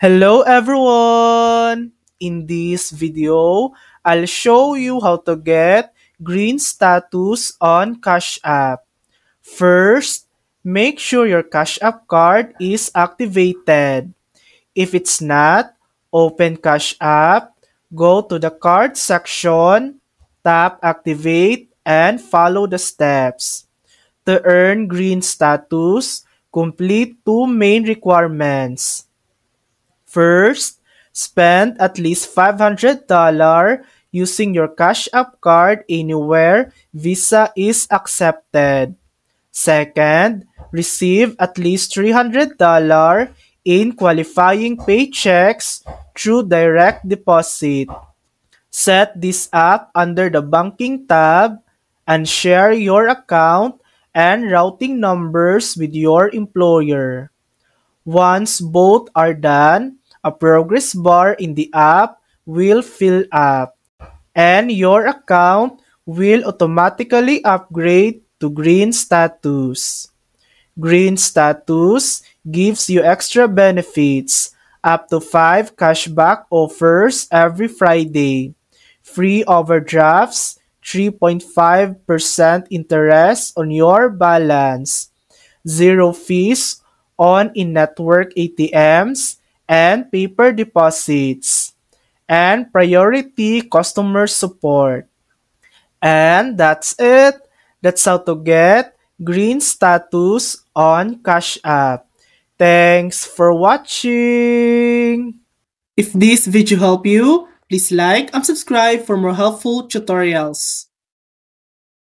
Hello everyone! In this video, I'll show you how to get green status on Cash App. First, make sure your Cash App card is activated. If it's not, open Cash App, go to the card section, tap Activate, and follow the steps. To earn green status, complete two main requirements. First, spend at least $500 using your Cash App card anywhere Visa is accepted. Second, receive at least $300 in qualifying paychecks through direct deposit. Set this up under the banking tab and share your account and routing numbers with your employer. Once both are done, a progress bar in the app will fill up, and your account will automatically upgrade to green status. Green status gives you extra benefits, up to 5 cashback offers every Friday, free overdrafts, 3.5% interest on your balance, zero fees on in-network ATMs and paper deposits, and priority customer support. And that's it. That's how to get green status on Cash App. Thanks for watching. If this video helped you, please like and subscribe for more helpful tutorials.